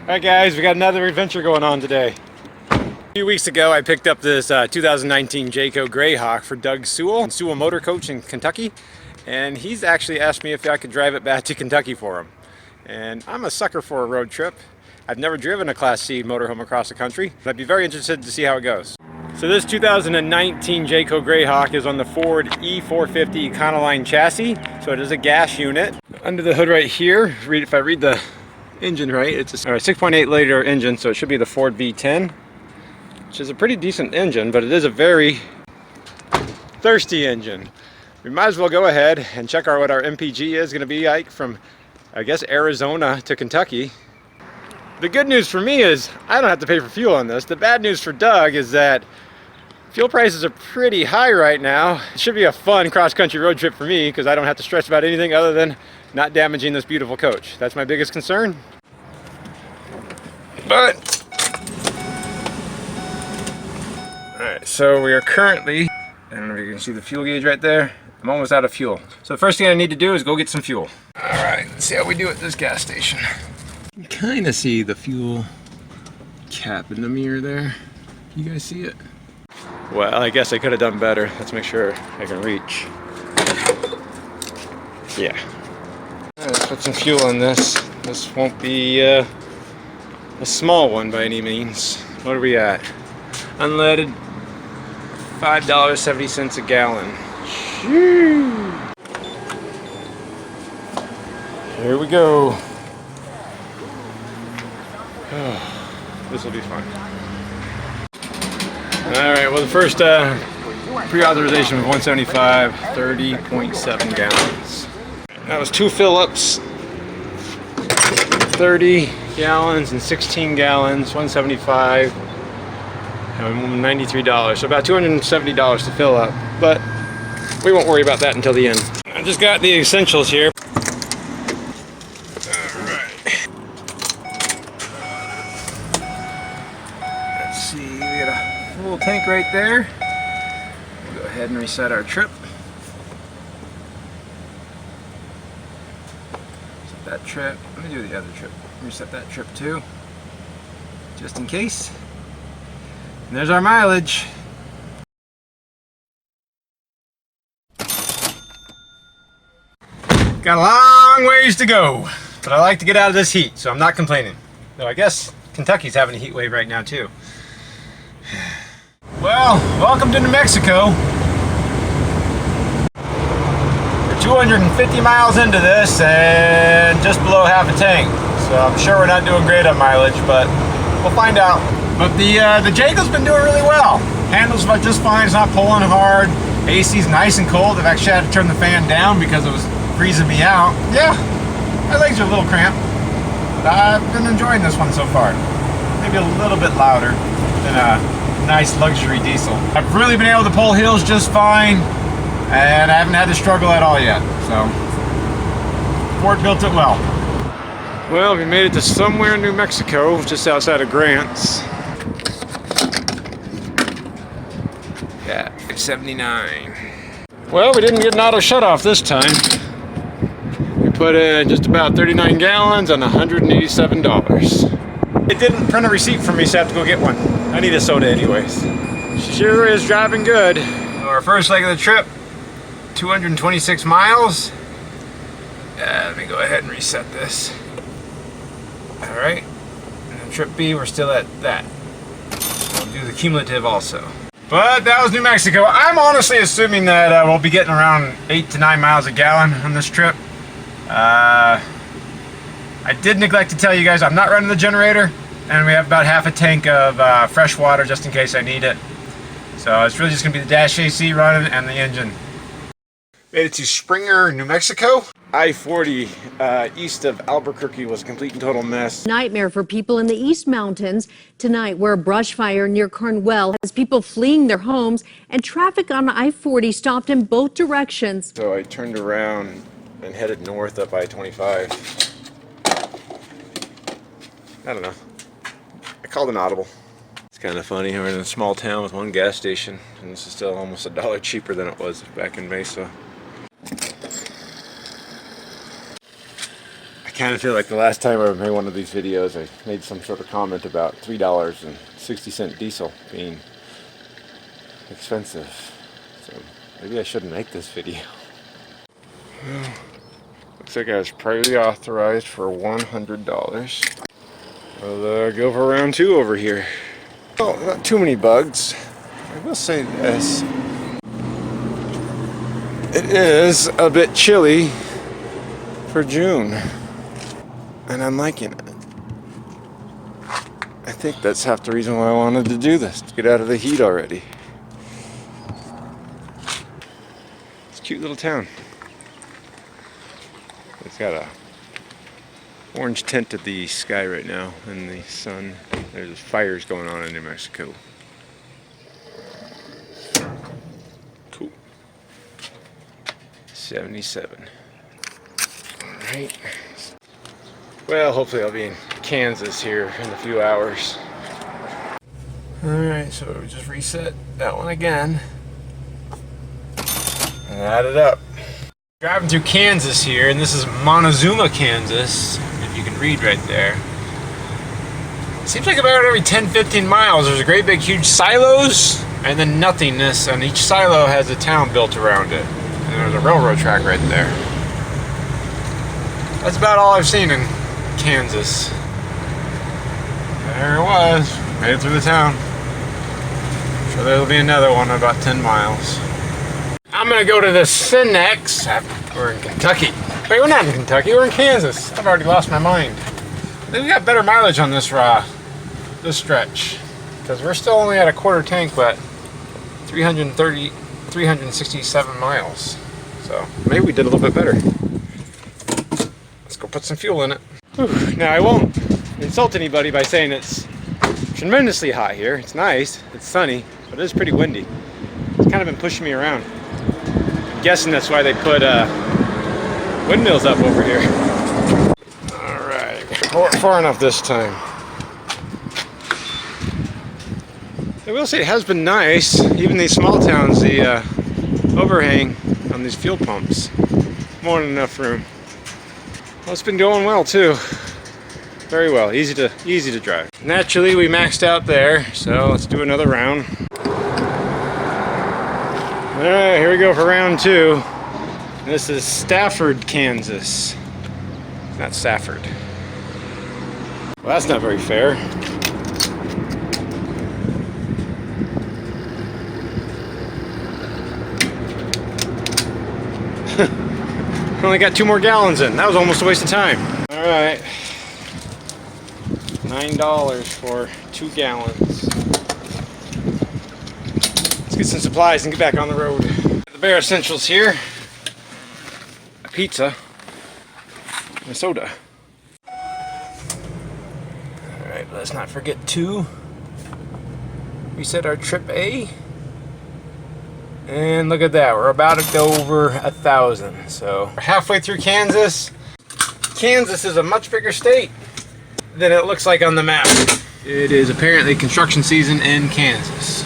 Alright guys, we got another adventure going on today. A few weeks ago I picked up this 2019 Jayco Greyhawk for Doug Sewell, Sewell Motor Coach in Kentucky, and he's actually asked me if I could drive it back to Kentucky for him. And I'm a sucker for a road trip. I've never driven a Class C motorhome across the country, but I'd be very interested to see how it goes. So this 2019 Jayco Greyhawk is on the Ford E450 Econoline chassis, so it is a gas unit. Under the hood right here, if I read the engine right, it's a 6.8 liter engine, so it should be the Ford V10, which is a pretty decent engine, but it is a very thirsty engine. We might as well go ahead and check out what our MPG is going to be like from, I guess, Arizona to Kentucky. The good news for me is I don't have to pay for fuel on this. The bad news for Doug is that fuel prices are pretty high right now. It should be a fun cross-country road trip for me because I don't have to stress about anything other than not damaging this beautiful coach. That's my biggest concern. But alright, so we are currently, I don't know if you can see the fuel gauge right there. I'm almost out of fuel. So the first thing I need to do is go get some fuel. Alright, let's see how we do at this gas station. You can kind of see the fuel cap in the mirror there. You guys see it? Well, I guess I could have done better. Let's make sure I can reach. Yeah. Let's put some fuel in this. This won't be a small one by any means. What are we at? Unleaded, $5.70 a gallon. Shoo. Here we go. Oh, this will be fun. Alright, well the first pre-authorization was 175, 30.7 gallons. That was 2 fill-ups, 30 gallons and 16 gallons, 175, and $93. So about $270 to fill up, but we won't worry about that until the end. I just got the essentials here. Alright. Let's see, we got a full tank right there. We'll go ahead and reset our trip. That trip. Let me do the other trip. Reset that trip too, just in case. And there's our mileage. Got a long ways to go, but I like to get out of this heat, so I'm not complaining. Though I guess Kentucky's having a heat wave right now too. Well, welcome to New Mexico. 250 miles into this and just below half a tank, so I'm sure we're not doing great on mileage, but we'll find out. But the Jayco's been doing really well. Handles just fine. It's not pulling hard. AC's nice and cold. I've actually had to turn the fan down because it was freezing me out. Yeah, my legs are a little cramped, but I've been enjoying this one so far. Maybe a little bit louder than a nice luxury diesel. I've really been able to pull hills just fine, and I haven't had to struggle at all yet, so Ford built it well. Well, we made it to somewhere in New Mexico, just outside of Grants. Yeah, 79. Well, we didn't get an auto shutoff this time. We put in just about 39 gallons on $187. It didn't print a receipt for me, so I have to go get one. I need a soda anyways. She sure is driving good. Our first leg of the trip, 226 miles. Let me go ahead and reset this. Alright, and trip B, we're still at that. We'll do the cumulative also. But that was New Mexico. I'm honestly assuming that we'll be getting around 8 to 9 miles a gallon on this trip. I did neglect to tell you guys I'm not running the generator, and we have about half a tank of fresh water just in case I need it. So it's really just going to be the dash AC running and the engine. Made it to Springer, New Mexico. I-40 east of Albuquerque was a complete and total mess. Nightmare for people in the East Mountains tonight, where a brush fire near Cornwall has people fleeing their homes and traffic on I-40 stopped in both directions. So I turned around and headed north up I-25. I don't know. I called an audible. It's kind of funny. We're in a small town with one gas station, and this is still almost $1 cheaper than it was back in Mesa. kind of feel like the last time I made one of these videos, I made some sort of comment about $3.60 diesel being expensive. So maybe I shouldn't make this video. Well, looks like I was privately authorized for $100. We'll go for round 2 over here. Well, not too many bugs. I will say this. It is a bit chilly for June, and I'm liking it. I think that's half the reason why I wanted to do this, to get out of the heat already. It's a cute little town. It's got a orange tint to the sky right now in the sun. There's fires going on in New Mexico. Cool. 77. Alright. Well, hopefully I'll be in Kansas here in a few hours. Alright, so we just reset that one again. And add it up. Driving through Kansas here, and this is Montezuma, Kansas, if you can read right there. Seems like about every 10-15 miles there's a great big huge silos and then nothingness, and each silo has a town built around it. And there's a railroad track right there. That's about all I've seen in Kansas. There it was, made it through the town. I'm sure there'll be another one in about 10 miles. I'm gonna go to the Cinex. We're in Kentucky. Wait, we're not in Kentucky, we're in Kansas. I've already lost my mind. I think we got better mileage on this stretch. Because we're still only at a quarter tank, but 367 miles. So maybe we did a little bit better. Let's go put some fuel in it. Whew. Now I won't insult anybody by saying it's tremendously hot here. It's nice, it's sunny, but it is pretty windy. It's kind of been pushing me around. I'm guessing that's why they put windmills up over here. Alright, far enough this time. I will say it has been nice, even these small towns, the overhang on these fuel pumps. More than enough room. Well, it's been going well too. Very well, easy to drive. Naturally, we maxed out there, so let's do another round. Alright, here we go for round 2. This is Stafford, Kansas. Not Stafford. Well, that's not very fair. Only got 2 more gallons in. That was almost a waste of time. Alright. $9 for 2 gallons. Let's get some supplies and get back on the road. The bare essentials here. A pizza. And a soda. Alright, let's not forget to reset our trip A. And look at that, we're about to go over 1,000. So we're halfway through Kansas. Kansas is a much bigger state than it looks like on the map. It is apparently construction season in Kansas.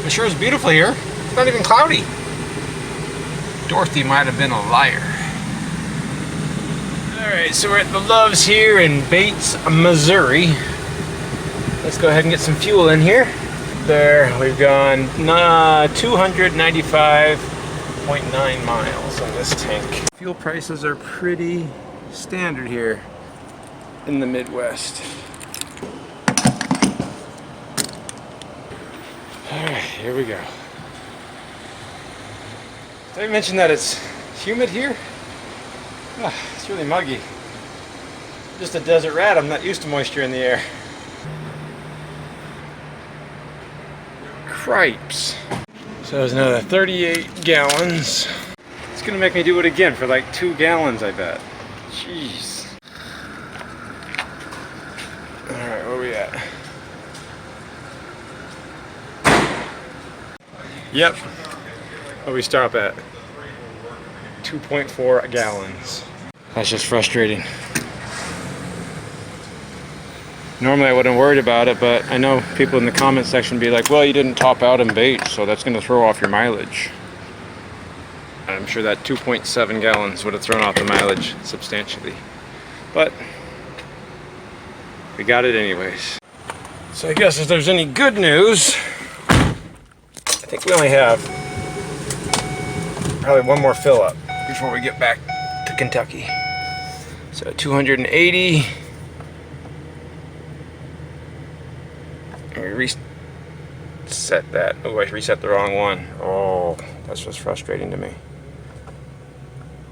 It sure is beautiful here. It's not even cloudy. Dorothy might have been a liar. Alright, so we're at the Loves here in Bates, Missouri. Let's go ahead and get some fuel in here. There, we've gone 295.9 miles on this tank. Fuel prices are pretty standard here in the Midwest. Alright, here we go. Did I mention that it's humid here? Oh, it's really muggy. I'm just a desert rat, I'm not used to moisture in the air. Cripes. So there's another 38 gallons. It's gonna make me do it again for like 2 gallons, I bet. Jeez. Alright, where are we at? Yep. Where we stop at? 2.4 gallons. That's just frustrating. Normally I wouldn't worry about it, but I know people in the comment section be like, well, you didn't top out in Bates, so that's going to throw off your mileage. I'm sure that 2.7 gallons would have thrown off the mileage substantially. but we got it anyways. So I guess if there's any good news, I think we only have probably one more fill up before we get back to Kentucky. So 280. And we reset that. Oh, I reset the wrong one. Oh, that's what's frustrating to me.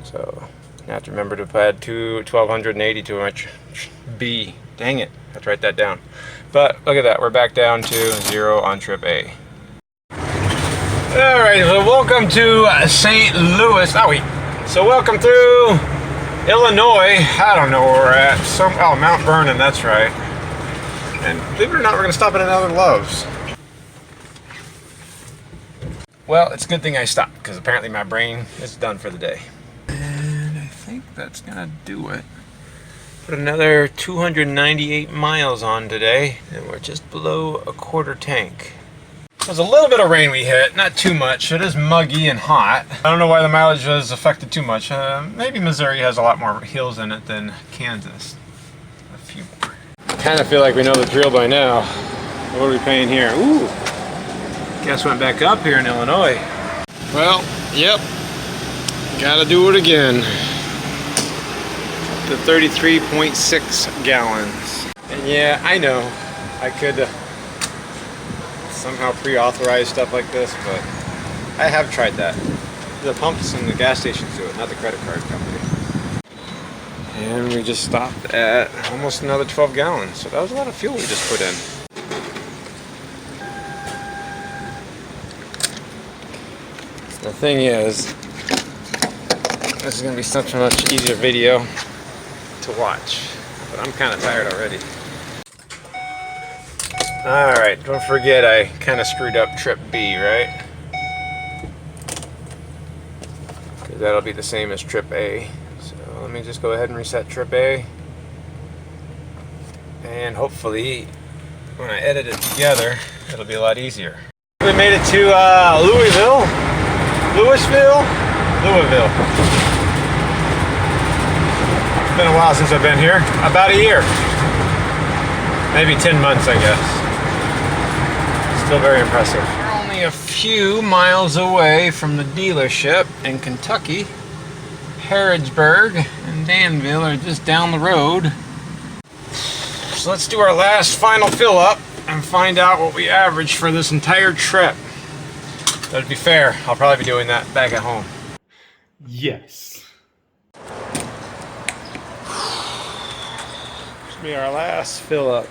So I have to remember to add 1280 to my B. Dang it, I have to write that down. But look at that, we're back down to 0 on trip A. Alright, so welcome to St. Louis. So welcome through Illinois. I don't know where we're at. Mount Vernon, that's right. And believe it or not, we're going to stop at another Love's. Well, it's a good thing I stopped, because apparently my brain is done for the day. And I think that's going to do it. Put another 298 miles on today, and we're just below a quarter tank. There's a little bit of rain we hit, not too much. It is muggy and hot. I don't know why the mileage was affected too much. Maybe Missouri has a lot more hills in it than Kansas. A few more. I kind of feel like we know the drill by now. What are we paying here? Ooh, gas went back up here in Illinois. Well, yep, gotta do it again. The 33.6 gallons. And yeah, I know I could somehow pre-authorize stuff like this, but I have tried that. The pumps and the gas stations do it, not the credit card company. And we just stopped at almost another 12 gallons, so that was a lot of fuel we just put in. The thing is, this is going to be such a much easier video to watch, but I'm kind of tired already. Alright, don't forget I kind of screwed up trip B, right? Because that'll be the same as trip A. So let me just go ahead and reset trip A. And hopefully, when I edit it together, it'll be a lot easier. We made it to Louisville. It's been a while since I've been here. About a year. Maybe 10 months, I guess. Still very impressive. We're only a few miles away from the dealership in Kentucky. Harrodsburg and Danville are just down the road. So let's do our last final fill up and find out what we averaged for this entire trip. That'd be fair. I'll probably be doing that back at home. Yes. This will be our last fill up.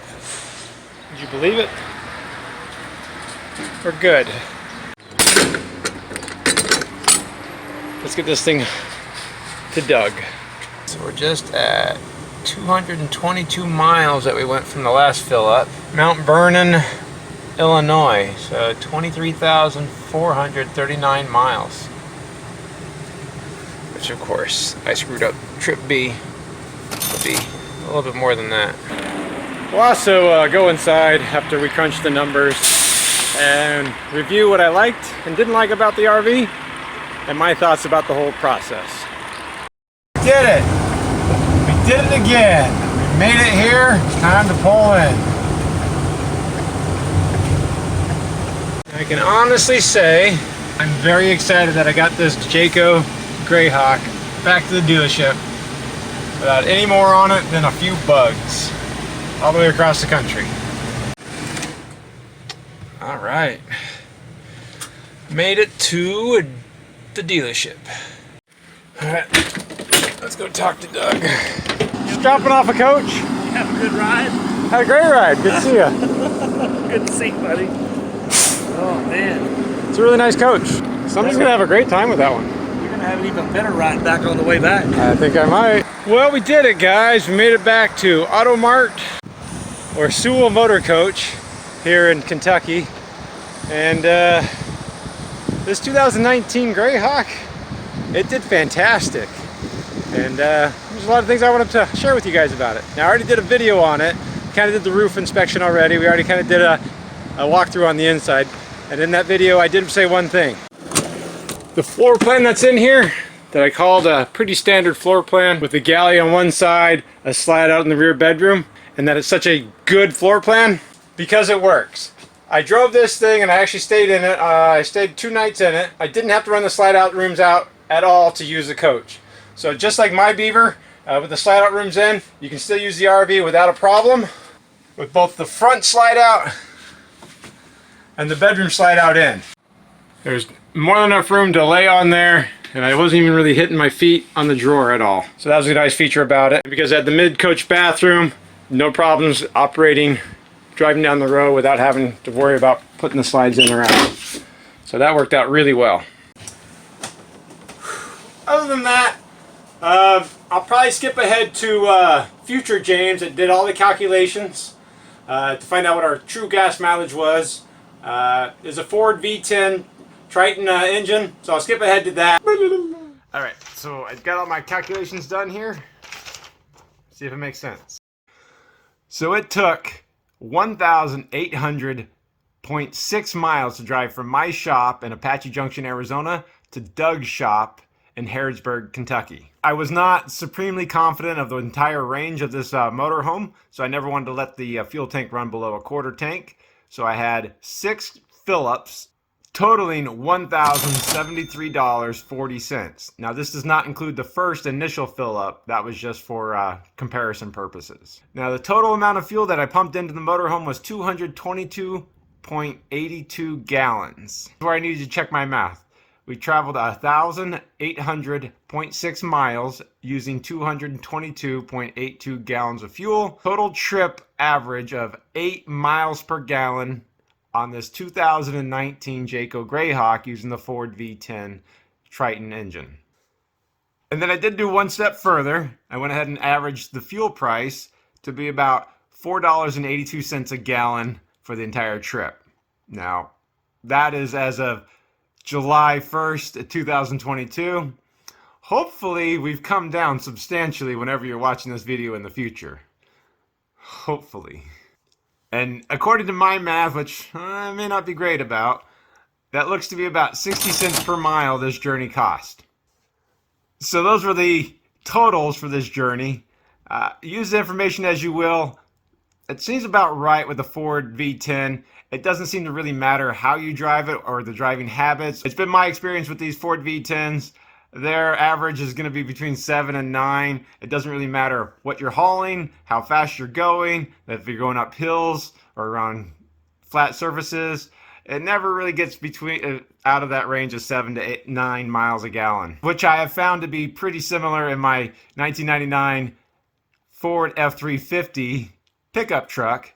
Would you believe it? We're good. Let's get this thing to Doug. So we're just at 222 miles that we went from the last fill up. Mount Vernon, Illinois. So 23,439 miles. Which of course, I screwed up. Trip B will be a little bit more than that. We'll also go inside after we crunch the numbers and review what I liked and didn't like about the RV and my thoughts about the whole process. We did it! We did it again! We made it here, time to pull in. I can honestly say I'm very excited that I got this Jayco Greyhawk back to the dealership without any more on it than a few bugs all the way across the country. All right, made it to the dealership. All right, let's go talk to Doug. Just dropping off a coach. You have a good ride? Had a great ride. Good to see you. Good to see you, buddy. Oh man, it's a really nice coach. Somebody's gonna have a great time with that one. You're gonna have an even better ride back on the way back. I think I might. Well, we did it, guys. We made it back to Auto Mart, or Sewell Motor Coach, here in Kentucky. And this 2019 Greyhawk, it did fantastic. And there's a lot of things I wanted to share with you guys about it. Now, I already did a video on it. Kind of did the roof inspection already. We already kind of did a walkthrough on the inside. And in that video, I did say one thing. The floor plan that's in here, that I called a pretty standard floor plan with the galley on one side, a slide out in the rear bedroom, and that it's such a good floor plan because it works. I drove this thing and I actually stayed in it. I stayed 2 nights in it. I didn't have to run the slide out rooms out at all to use the coach. So just like my Beaver, with the slide out rooms in, you can still use the RV without a problem, with both the front slide out and the bedroom slide out in. There's more than enough room to lay on there, and I wasn't even really hitting my feet on the drawer at all. So that was a nice feature about it. Because at the mid-coach bathroom, no problems operating, driving down the road without having to worry about putting the slides in or out. So that worked out really well. Other than that, I'll probably skip ahead to future James that did all the calculations to find out what our true gas mileage was. There's a Ford V10 Triton engine, so I'll skip ahead to that. Alright, so I've got all my calculations done here. See if it makes sense. So it took 1,800.6 miles to drive from my shop in Apache Junction, Arizona to Doug's shop in Harrodsburg, Kentucky. I was not supremely confident of the entire range of this motorhome, so I never wanted to let the fuel tank run below a quarter tank. So I had 6 fill-ups totaling $1,073.40. Now this does not include the first initial fill-up. That was just for comparison purposes. Now the total amount of fuel that I pumped into the motorhome was 222.82 gallons. That's where I needed to check my math. We traveled 1,800.6 miles using 222.82 gallons of fuel. Total trip average of 8 miles per gallon on this 2019 Jayco Greyhawk using the Ford V10 Triton engine. And then I did do one step further. I went ahead and averaged the fuel price to be about $4.82 a gallon for the entire trip. Now, that is as of July 1st, 2022. Hopefully, we've come down substantially whenever you're watching this video in the future. Hopefully. And according to my math, which I may not be great about, that looks to be about 60 cents per mile this journey cost. So those were the totals for this journey. Use the information as you will. It seems about right with the Ford V10. It doesn't seem to really matter how you drive it or the driving habits. It's been my experience with these Ford V10s. Their average is going to be between 7 and 9. It doesn't really matter what you're hauling, how fast you're going, if you're going up hills or around flat surfaces. It never really gets between out of that range of 7 to 9 miles a gallon, which I have found to be pretty similar in my 1999 Ford F350 pickup truck.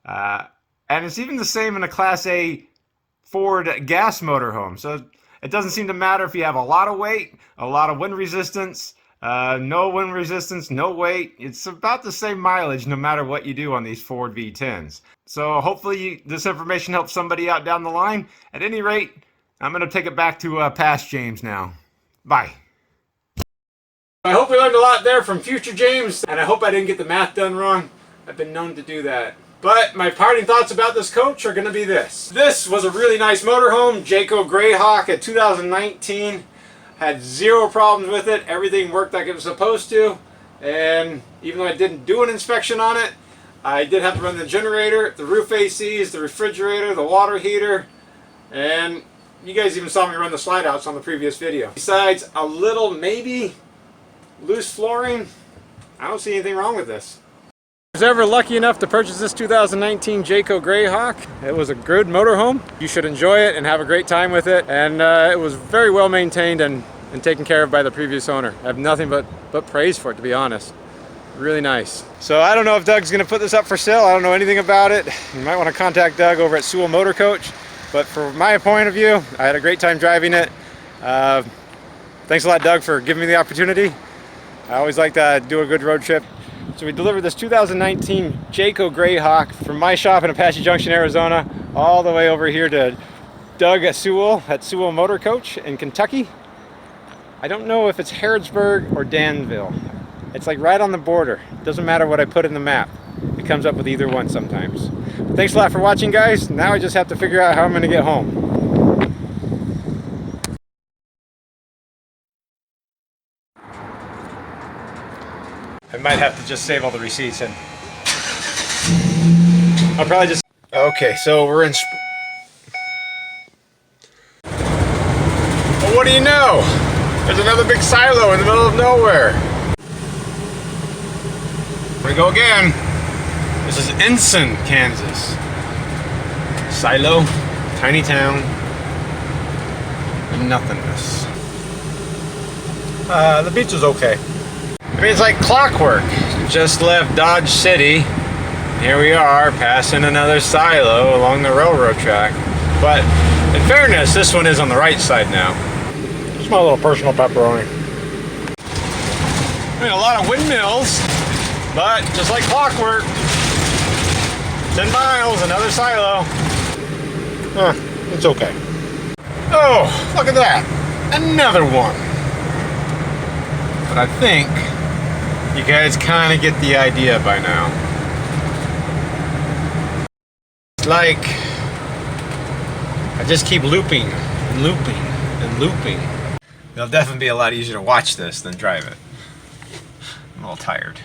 And it's even the same in a Class A Ford gas motorhome. So it doesn't seem to matter if you have a lot of weight, a lot of wind resistance, no wind resistance, no weight. It's about the same mileage no matter what you do on these Ford V10s. So hopefully this information helps somebody out down the line. At any rate, I'm going to take it back to past James now. Bye. I hope we learned a lot there from future James, and I hope I didn't get the math done wrong. I've been known to do that. But my parting thoughts about this coach are going to be this. This was a really nice motorhome, Jayco Greyhawk at 2019. Had zero problems with it. Everything worked like it was supposed to. And even though I didn't do an inspection on it, I did have to run the generator, the roof ACs, the refrigerator, the water heater, and you guys even saw me run the slide outs on the previous video. Besides a little maybe loose flooring, I don't see anything wrong with this. If I was ever lucky enough to purchase this 2019 Jayco Greyhawk, it was a good motorhome. You should enjoy it and have a great time with it. And it was very well maintained and taken care of by the previous owner. I have nothing but praise for it, to be honest. Really nice. So I don't know if Doug's gonna put this up for sale. I don't know anything about it. You might want to contact Doug over at Sewell Motor Coach. But from my point of view, I had a great time driving it. Thanks a lot, Doug, for giving me the opportunity. I always like to do a good road trip. So we delivered this 2019 Jayco Greyhawk from my shop in Apache Junction, Arizona, all the way over here to Doug Sewell at Sewell Motor Coach in Kentucky. I don't know if it's Harrodsburg or Danville. It's like right on the border. It doesn't matter what I put in the map. It comes up with either one sometimes. But thanks a lot for watching, guys. Now I just have to figure out how I'm going to get home. might have to just save all the receipts and I'll probably just... Okay, so we're in... Well, what do you know? There's another big silo in the middle of nowhere. Here we go again. This is Ensign, Kansas. Silo, tiny town, and nothingness. The beach was okay. I mean, it's like clockwork. Just left Dodge City. Here we are, passing another silo along the railroad track. But in fairness, this one is on the right side now. Just my little personal pepperoni. I mean, a lot of windmills, but just like clockwork, 10 miles, another silo. It's okay. Oh, look at that. Another one. But I think you guys kind of get the idea by now. It's like I just keep looping and looping and looping. It'll definitely be a lot easier to watch this than drive it. I'm a little tired.